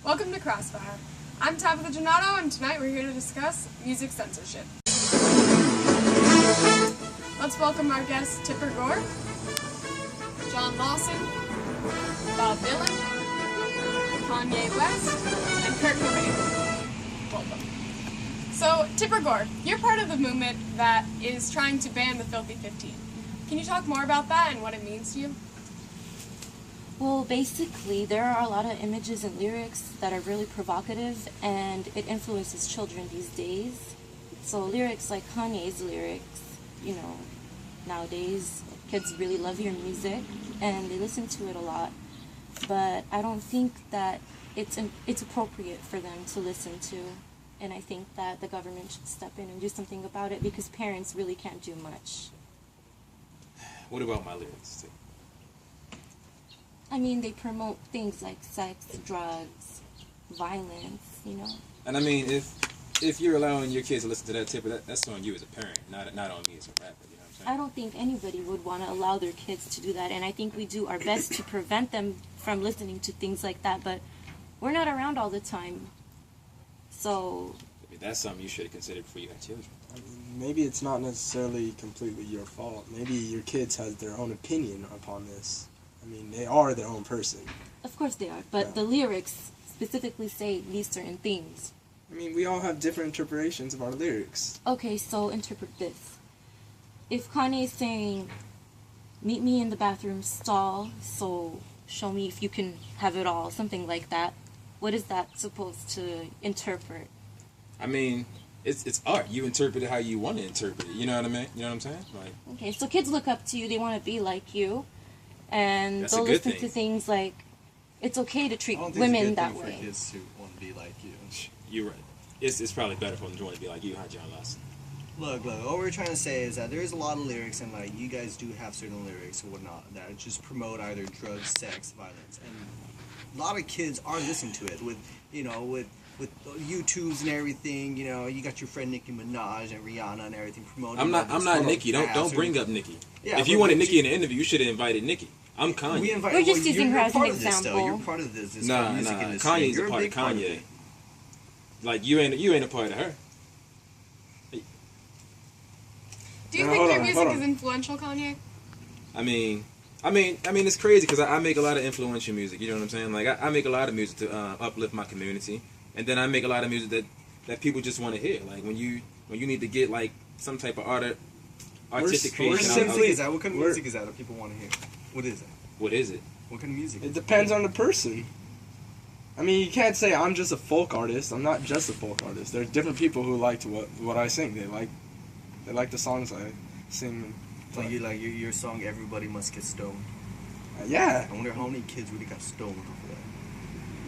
Welcome to Crossfire. I'm Tabatha J, and tonight we're here to discuss music censorship. Let's welcome our guests Tipper Gore, John Lawson, Bob Dylan, Kanye West, and Kurt Cobain. Welcome. So, Tipper Gore, you're part of the movement that is trying to ban the Filthy 15. Can you talk more about that and what it means to you? Well, basically, there are a lot of images and lyrics that are really provocative, and it influences children these days. So lyrics like Kanye's lyrics, nowadays, kids really love your music, and they listen to it a lot. But I don't think that it's appropriate for them to listen to, and I think that the government should step in and do something about it, because parents really can't do much. What about my lyrics? I mean, they promote things like sex, drugs, violence, And I mean, if you're allowing your kids to listen to that Tipper, that's on you as a parent, not on me as a rapper, you know what I'm saying? I don't think anybody would want to allow their kids to do that, and I think we do our best to prevent them from listening to things like that, but we're not around all the time, so... That's something you should have considered before you had children. I mean, maybe it's not necessarily completely your fault. Maybe your kids have their own opinion upon this. I mean, they are their own person. Of course they are, but the lyrics specifically say these certain things. I mean, we all have different interpretations of our lyrics. Okay, so interpret this. If Kanye is saying, meet me in the bathroom stall, so show me if you can have it all, something like that, what is that supposed to interpret? I mean, it's art. You interpret it how you want to interpret it. You know what I mean? You know what I'm saying? Okay, so kids look up to you, they want to be like you. And they'll listen to things like, it's okay to treat women that way. For kids to want to be like you. You're right. It's probably better for them to want to be like you, huh, John Lawson? Look, what we're trying to say is that there's a lot of lyrics, and you guys do have certain lyrics or whatnot that just promote either drugs, sex, violence, and a lot of kids are listening to it with YouTubes and everything. You got your friend Nicki Minaj and Rihanna and everything promoting. I'm not Nicki. Don't bring up Nicki. Yeah, if you wanted Nicki in the interview, you should have invited Nicki. I'm Kanye. We're just using her as an example. You're part of this. Nah. Kanye's a part of Kanye. Like you ain't a part of her. Do you think your music is influential, Kanye? I mean, it's crazy because I make a lot of influential music. You know what I'm saying? Like I make a lot of music to uplift my community, and then I make a lot of music that people just want to hear. Like when you need to get like some type of artistic creation. What kind of music is that people want to hear? What is it? What is it? What kind of music? It depends on the person. I mean, you can't say I'm just a folk artist. I'm not just a folk artist. There's different people who like what I sing. They like the songs I sing. So you like your song "Everybody Must Get Stoned." Yeah. I wonder how many kids really got stoned for that.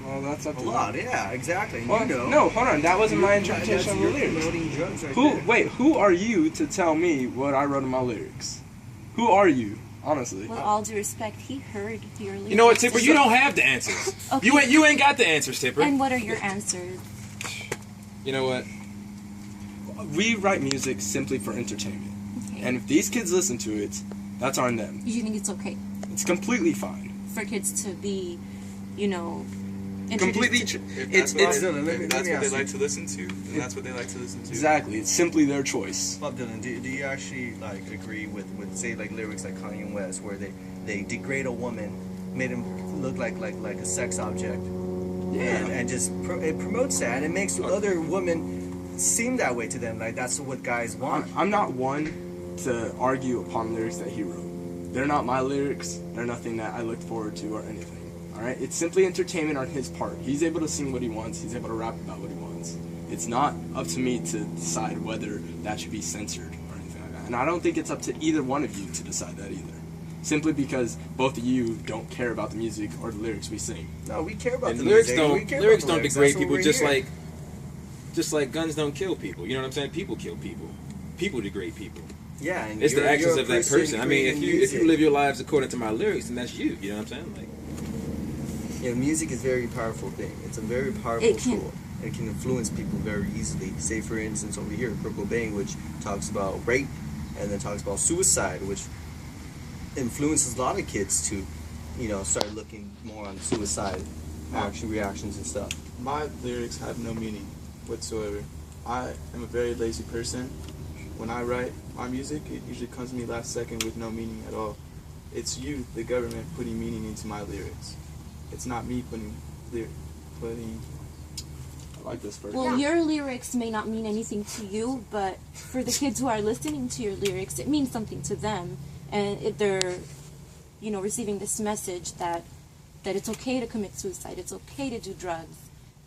Well, that's up to a lot. Yeah, exactly. Well, no, hold on. That wasn't my interpretation of the lyrics. Who are you to tell me what I wrote in my lyrics? Who are you? Honestly. With all due respect, he heard your lyrics. You know what, Tipper? You don't have the answers. Okay. You ain't got the answers, Tipper. And what are your answers? You know what? We write music simply for entertainment. Okay. And if these kids listen to it, that's on them. You think it's okay? It's completely fine. For kids to be, completely. That's what they like to listen to. And that's what they like to listen to. Exactly. It's simply their choice. Bob Dylan, do you actually agree with say lyrics like Kanye West where they degrade a woman, made him look like a sex object, and just it promotes that and it makes other women seem that way to them, like that's what guys want. I'm not one to argue upon lyrics that he wrote. They're not my lyrics. They're nothing that I looked forward to or anything. Alright? It's simply entertainment on his part. He's able to sing what he wants. He's able to rap about what he wants. It's not up to me to decide whether that should be censored or anything like that. And I don't think it's up to either one of you to decide that either. Simply because both of you don't care about the music or the lyrics we sing. No, we care about and the lyrics. Music. Lyrics don't degrade people just like guns don't kill people. You know what I'm saying? People kill people. People degrade people. Yeah, and it's the actions of that person. I mean, if you live your lives according to my lyrics, then that's you. You know what I'm saying? Like, music is a very powerful thing. It's a very powerful tool. It can influence people very easily. Say, for instance, over here, Kurt Cobain, which talks about rape, and then talks about suicide, which influences a lot of kids to, start looking more on suicide reactions and stuff. My lyrics have no meaning whatsoever. I am a very lazy person. When I write my music, it usually comes to me last second with no meaning at all. It's you, the government, putting meaning into my lyrics. It's not me putting. I like this first. Well, your lyrics may not mean anything to you, but for the kids who are listening to your lyrics, it means something to them, and they're, receiving this message that it's okay to commit suicide, it's okay to do drugs,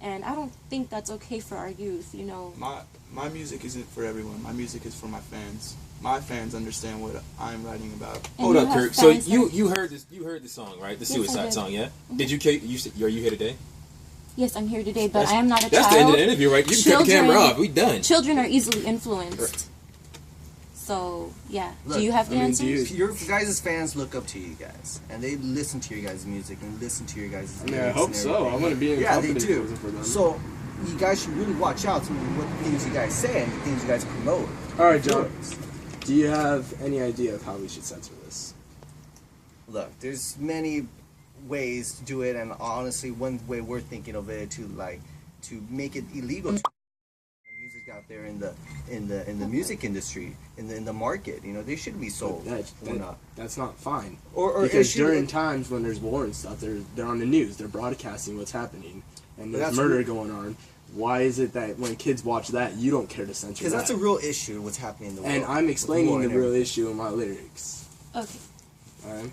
and I don't think that's okay for our youth. My music isn't for everyone. My music is for my fans. My fans understand what I'm writing about. And hold up, Kirk. So you heard the song, right? The Yes, I suicide did. song, yeah? Mm-hmm. Did you are you here today? Yes, I'm here today, but I am not a That's child. the end of the interview, right? You can cut the camera off. We done. Children are easily influenced. So, yeah. Look, do you have answers? Your guys' fans look up to you guys, and they listen to your guys' music and listen to your guys' I mean, I hope so. I want to be in Yeah, they company do. for them. So, you guys should really watch out to what things you guys say and the things you guys promote. All right, John. Do you have any idea of how we should censor this? Look, there's many ways to do it, and honestly, one way we're thinking of it to make it illegal to music out there in the music industry, in the market. They shouldn't be sold. That's not fine. Or because during times when there's war and stuff, they're on the news, they're broadcasting what's happening, and there's murder going on. Why is it that when kids watch that, you don't care to censor that? Because that's a real issue, what's happening in the world. And I'm explaining the real issue in my lyrics. Okay. Alright?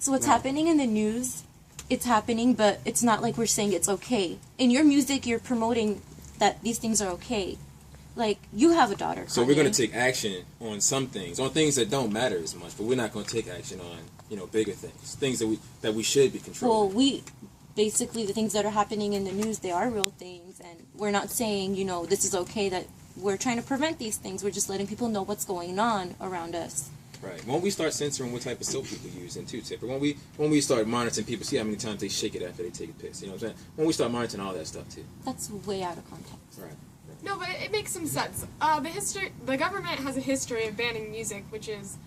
So what's happening in the news, it's happening, but it's not like we're saying it's okay. In your music, you're promoting that these things are okay. Like, you have a daughter, So Kanye. we're going to take action on some things, on things that don't matter as much, but we're not going to take action on, bigger things that we should be controlling. Well, basically, the things that are happening in the news, they are real things, and we're not saying, this is okay, that we're trying to prevent these things. We're just letting people know what's going on around us. Right. When we start censoring what type of soap people use, and too, Tipper, when we start monitoring people, see how many times they shake it after they take a piss. You know what I'm saying? When we start monitoring all that stuff too. That's way out of context. Right. No, but it makes some sense. The government has a history of banning music, which is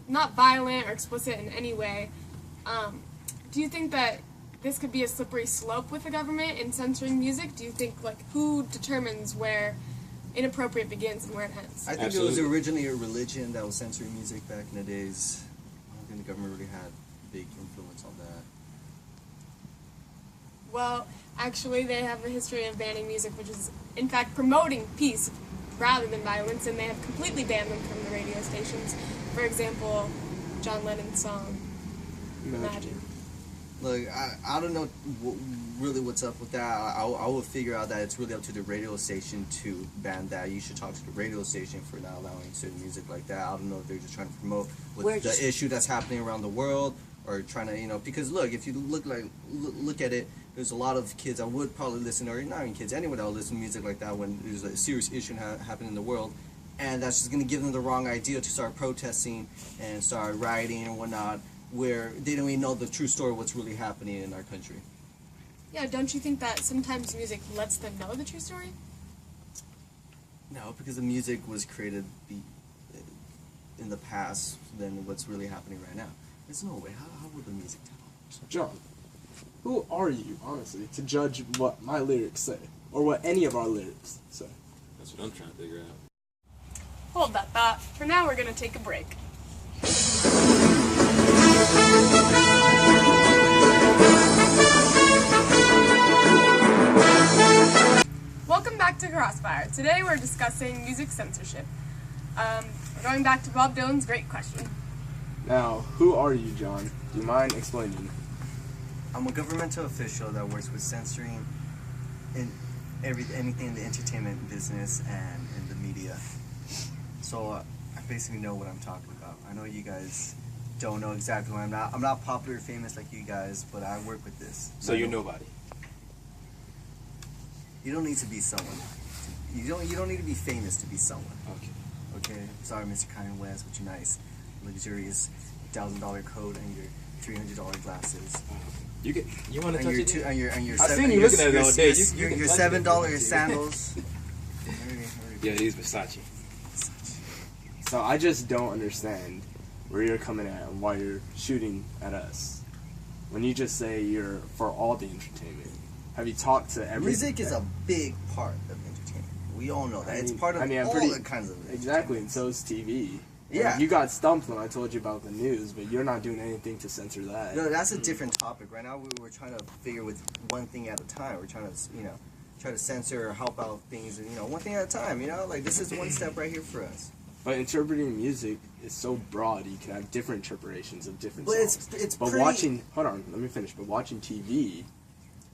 not violent or explicit in any way. Do you think that this could be a slippery slope with the government in censoring music? Do you think, who determines where inappropriate begins and where it ends? I think it was originally a religion that was censoring music back in the days. I don't think the government really had a big influence on that. Well, actually, they have a history of banning music, which is, in fact, promoting peace rather than violence, and they have completely banned them from the radio stations. For example, John Lennon's song, Imagine. Look, I don't know really what's up with that. I will figure out that it's really up to the radio station to ban that. You should talk to the radio station for not allowing certain music like that. I don't know if they're just trying to promote the issue that's happening around the world, or trying to, because look, if you look at it, there's a lot of kids that would probably listen, or not even kids, anyone that will listen to music like that when there's a serious issue happening in the world, and that's just going to give them the wrong idea to start protesting and start rioting and whatnot, where they don't even know the true story of what's really happening in our country. Yeah, don't you think that sometimes music lets them know the true story? No, because the music was created in the past than what's really happening right now. There's no way. How would the music tell? John, who are you, honestly, to judge what my lyrics say, or what any of our lyrics say? That's what I'm trying to figure out. Hold that thought. For now, we're going to take a break. Welcome back to Crossfire. Today we're discussing music censorship. We're going back to Bob Dylan's great question. Now, who are you, John? Do you mind explaining? I'm a governmental official that works with censoring anything in the entertainment business and in the media. So I basically know what I'm talking about. I know you guys don't know exactly what I'm not popular or famous like you guys, but I work with this. So you're nobody. You don't need to be someone. You don't need to be famous to be someone. Okay. Sorry, Mr. Kanye West, with your nice, luxurious $1,000 coat and your $300 glasses. You want to touch it? I've seen you looking at it all day. Your $7 sandals. Yeah, these Versace. So I just don't understand where you're coming at and why you're shooting at us. When you just say you're for all the entertainment. Have you talked to every... Music is a big part of entertainment. We all know that. It's part of all the kinds of Exactly, and so is TV. Yeah. And you got stumped when I told you about the news, but you're not doing anything to censor that. No, that's a different topic. Right now, we're trying to figure with one thing at a time. We're trying to, try to censor or help out things, one thing at a time. Like this is one step right here for us. But interpreting music is so broad, you can have different interpretations of different But songs. but watching, hold on, let me finish. But watching TV,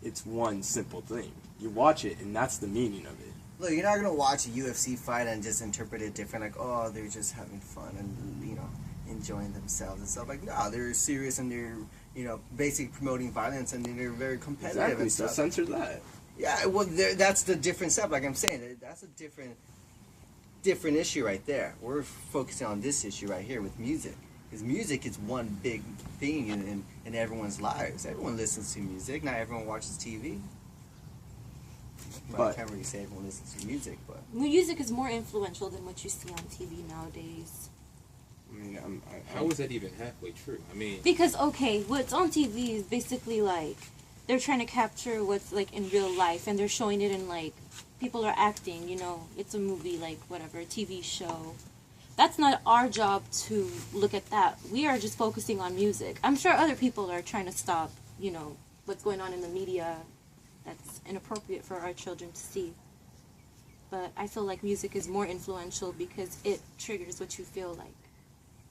it's one simple thing. You watch it, and that's the meaning of it. Look, you're not gonna watch a UFC fight and just interpret it different, like, oh, they're just having fun and enjoying themselves and stuff. Like, no, they're serious and they're basically promoting violence and they're very competitive Exactly, and so stuff. censor that. Yeah, well, that's the different step. Like I'm saying, that's a different issue right there. We're focusing on this issue right here with music, because music is one big thing in everyone's lives. Everyone listens to music. Not everyone watches TV. Well, I can't really say everyone listens to music, but music is more influential than what you see on TV nowadays. I mean, How is that even halfway true? I mean, Because, okay, what's on TV is basically like they're trying to capture what's like in real life, and they're showing it in like people are acting. It's a movie, like whatever, a TV show. That's not our job to look at that. We are just focusing on music. I'm sure other people are trying to stop, what's going on in the media that's inappropriate for our children to see. But I feel like music is more influential because it triggers what you feel like.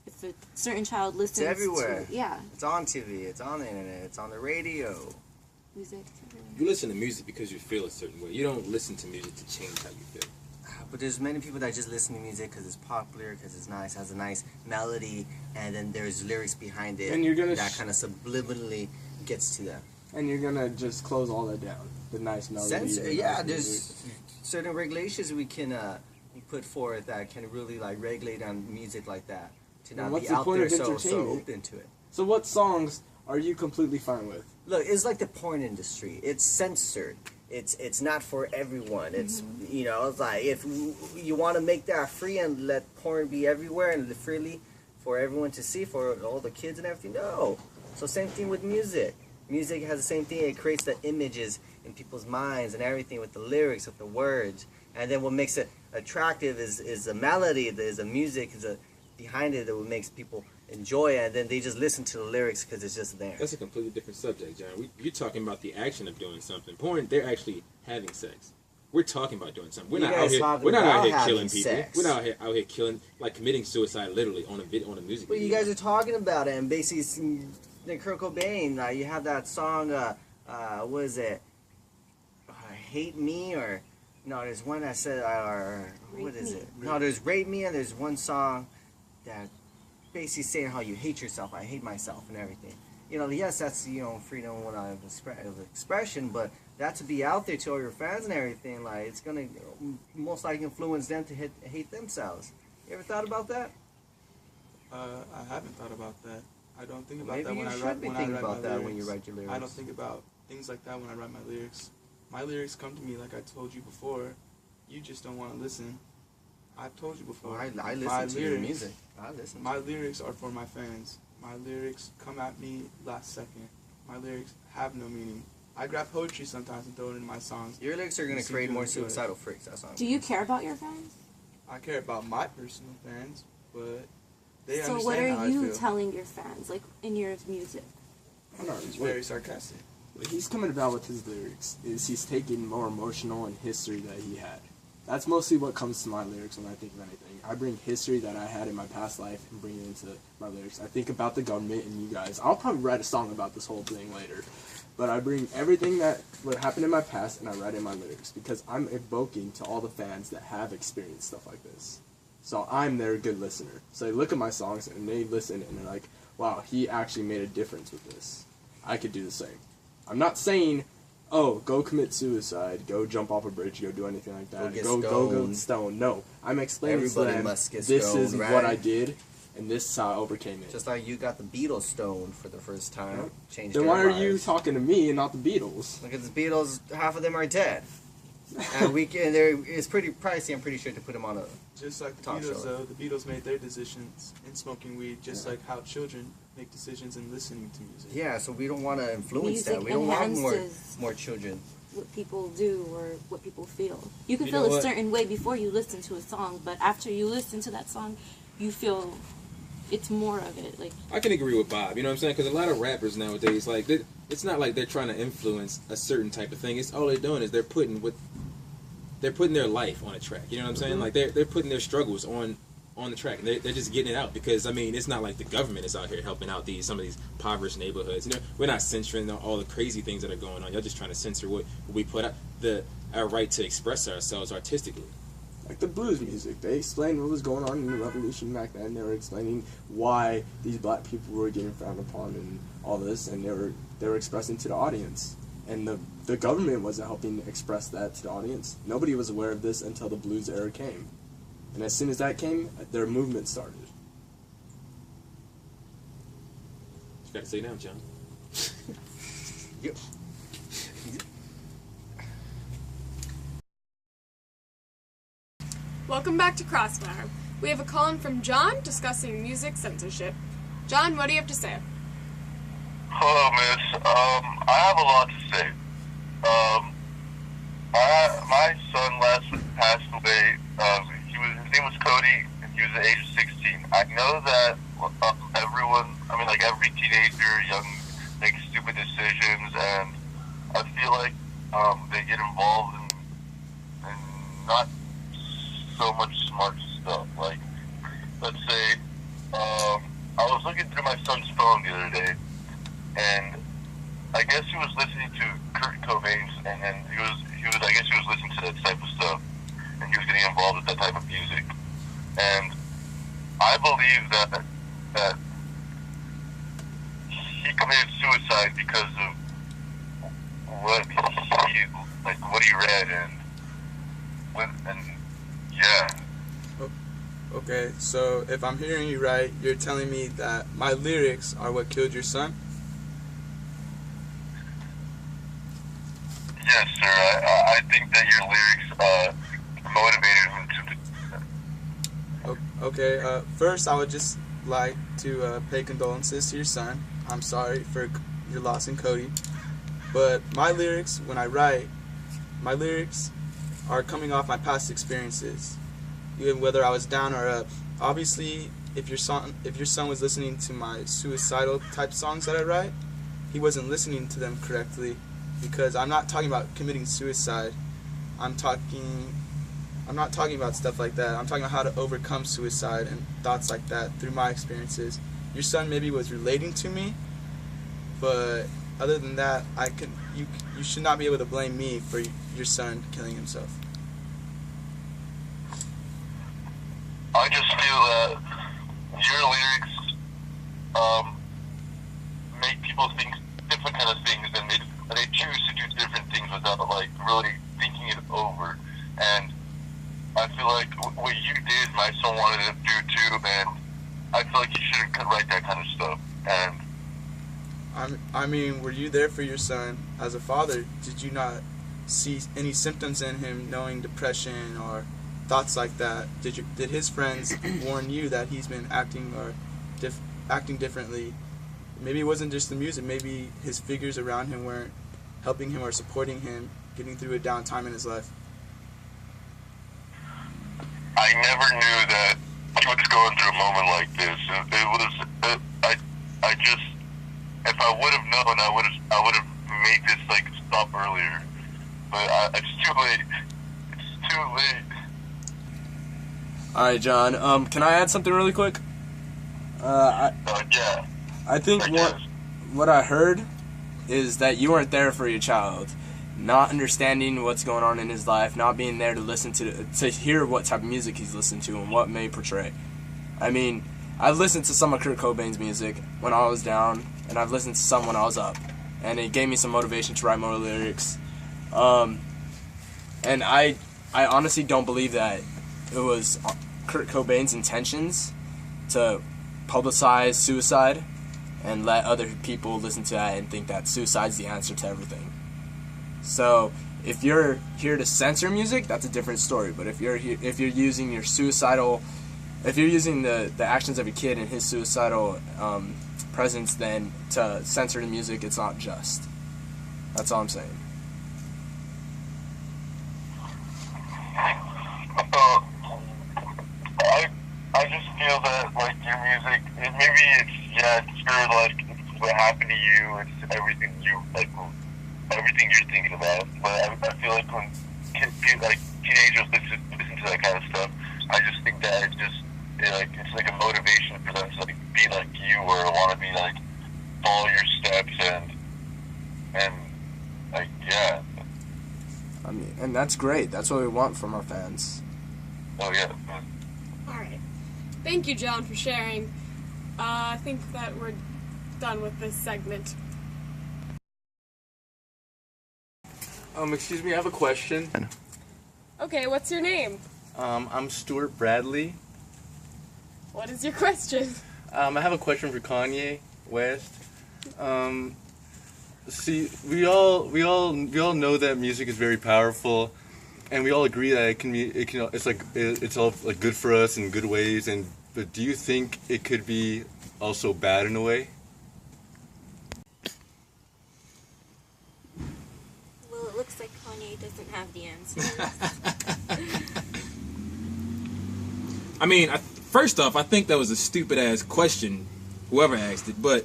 If a certain child listens it's everywhere. Yeah. It's on TV. It's on the internet. It's on the radio. Music. you listen to music because you feel a certain way. You don't listen to music to change how you feel. But there's many people that just listen to music because it's popular, because it's nice, has a nice melody, and then there's lyrics behind it And you're gonna that kind of subliminally gets to them. And you're gonna just close all that down. The nice melody. There's certain regulations we can put forth that can really like regulate on music like that to not what's be the out point there of so entertainment? open to it. So what songs are you completely fine with? Look, it's like the porn industry. It's censored. It's not for everyone. It's it's like if you want to make that free and let porn be everywhere and freely for everyone to see, for all the kids and everything. No. So same thing with music. Music has the same thing. It creates the images in people's minds and everything with the lyrics, with the words. And then what makes it attractive is the melody, is the music, is behind it that what makes people enjoy it. And then they just listen to the lyrics because it's just there. That's a completely different subject, John. You're talking about the action of doing something. Porn, they're actually having sex. We're talking about doing something. We're not out here killing people. Sex. We're not out here killing, like committing suicide, literally on a music But video. you guys are talking about it, and basically, like Kurt Cobain, you have that song. What is it? Hate Me, or no? There's one that said, what is it? No, there's Rape Me, and there's one song that basically saying how you hate yourself. I hate myself and everything. Yes, that's freedom of expression, but that to be out there to all your fans and everything, like it's gonna most likely influence them to hate themselves. You ever thought about that? I haven't thought about that. I don't think about Maybe that when you I should write be when I thinking write about my that lyrics. when you write your lyrics. I don't think about things like that when I write my lyrics. My lyrics come to me like I told you before. You just don't want to listen. I've told you before. I listen to your music. I listen. My lyrics are for my fans. My lyrics come at me last second. My lyrics have no meaning. I grab poetry sometimes and throw it in my songs. Your lyrics are going to create more suicidal freaks. That's all. Do you care about your fans? I care about my personal fans, but they So understand what how are you I feel. telling your fans, like in your music? It's very sarcastic. What he's coming about with his lyrics is he's taking more emotional and history that he had. That's mostly what comes to my lyrics when I think of anything. I bring history that I had in my past life and bring it into my lyrics. I think about the government and you guys. I'll probably write a song about this whole thing later. But I bring everything that what happened in my past and I write in my lyrics because I'm evoking to all the fans that have experienced stuff like this. So I'm their good listener. So they look at my songs and they listen and they're like, wow, he actually made a difference with this. I could do the same. I'm not saying, oh, go commit suicide, go jump off a bridge, go do anything like that. Go get stoned. No, I'm explaining Everybody to them, must get this stoned, is right? what I did, and this is how I overcame it. Just like you got the Beatles stoned for the first time. Changed Then their why are lives. you talking to me and not the Beatles? Look at the Beatles. Half of them are dead. And it's pretty pricey, I'm pretty sure, to put them on a Just like the talk Beatles, show. though, the Beatles made their decisions in smoking weed, just like how children make decisions in listening to music. Yeah, so we don't want to influence Music that. We don't want enhances. more children what people do or what people feel. You can You feel know a what? certain way before you listen to a song, but after you listen to that song, you feel it's more of it. Like, I can agree with Bob. You know what I'm saying? Because a lot of rappers nowadays, like, it's not like they're trying to influence a certain type of thing. It's all they're doing is they're putting their life on a track. You know what I'm saying? Like they're putting their struggles on the track. And they're just getting it out because I mean it's not like the government is out here helping out some of these impoverished neighborhoods. You know, we're not censoring all the crazy things that are going on. Y'all just trying to censor what we put out, our right to express ourselves artistically. Like the blues music, they explained what was going on in the revolution back then. They were explaining why these black people were getting frowned upon and all this, and they were expressing to the audience. And the government wasn't helping express that to the audience. Nobody was aware of this until the blues era came. And as soon as that came, their movement started. You got to say now, John. Yep. Welcome back to Crossfire. We have a call in from John discussing music censorship. John, what do you have to say? Hello, miss. I have a lot to say. My son last week passed away. His name was Cody, and he was at the age of 16. I know that every teenager, young, makes stupid decisions, and I feel like they get involved in not so much smart stuff. Like, let's say, I was looking through my son's phone the other day, and I guess he was listening to Kurt Cobain's, and then he was listening to that type of stuff, and he was getting involved with that type of music. And I believe that he committed suicide because of what he read, and yeah. Okay, so if I'm hearing you right, you're telling me that my lyrics are what killed your son? Yes, sir. I think that your lyrics motivated him to do that. Okay, first I would just like to pay condolences to your son. I'm sorry for your loss in Cody. But my lyrics, when I write, my lyrics are coming off my past experiences, even whether I was down or up. Obviously, if your son was listening to my suicidal type songs that I write, he wasn't listening to them correctly, because I'm not talking about committing suicide. I'm not talking about stuff like that. I'm talking about how to overcome suicide and thoughts like that through my experiences. Your son maybe was relating to me, but other than that, you should not be able to blame me for your son killing himself. I just feel that your lyrics make people think different kind of things, and they choose to do different things without really thinking it over. And I feel like what you did, my son wanted to do too, and I feel like you shouldn't write that kind of stuff. And I mean, were you there for your son as a father? Did you not see any symptoms in him, knowing depression or thoughts like that? Did his friends warn you that he's been acting differently? Maybe it wasn't just the music. Maybe his figures around him weren't helping him or supporting him getting through a down time in his life. I never knew that he was going through a moment like this. I just, if I would have known, I would have made this stop earlier. But it's too late. It's too late. All right, John. Can I add something really quick? Yeah. I think what I heard is that you weren't there for your child, not understanding what's going on in his life, not being there to listen to hear what type of music he's listening to and what may portray. I mean, I've listened to some of Kurt Cobain's music when I was down, and I've listened to some when I was up, and it gave me some motivation to write more lyrics. And I honestly don't believe that it was Kurt Cobain's intentions to publicize suicide and let other people listen to that and think that suicide's the answer to everything. So if you're here to censor music, that's a different story. But if you're using your suicidal, if you're using the actions of your kid and his suicidal presence then to censor the music, it's not just. That's all I'm saying. maybe it's for like what happened to you. It's everything everything you're thinking about. But I feel like when teenagers listen to that kind of stuff, I just think that it's like a motivation for them to like be like you or want to be like follow your steps and like yeah. I mean, and that's great. That's what we want from our fans. Oh yeah. All right. Thank you, John, for sharing. I think that we're done with this segment. Excuse me, I have a question. Okay, what's your name? I'm Stuart Brylee. What is your question? I have a question for Kanye West. See, we all know that music is very powerful, and we all agree that it's all like good for us in good ways. But do you think it could be also bad in a way? Well, it looks like Kanye doesn't have the answer. I mean, first off, I think that was a stupid ass question, whoever asked it. But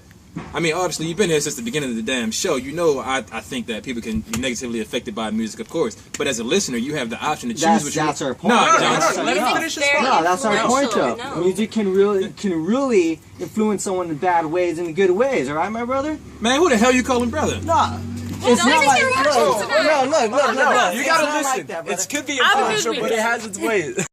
I mean, obviously, you've been here since the beginning of the damn show. You know, I think that people can be negatively affected by music, of course. But as a listener, you have the option to choose what you. That's our point. Let him finish his point. No, that's our point, though. No. Music can really influence someone in bad ways and in good ways. All right, my brother? Man, who the hell you calling brother? No. It's not like look. You gotta not listen. like that, It could be I'm a good influential, but it has its ways.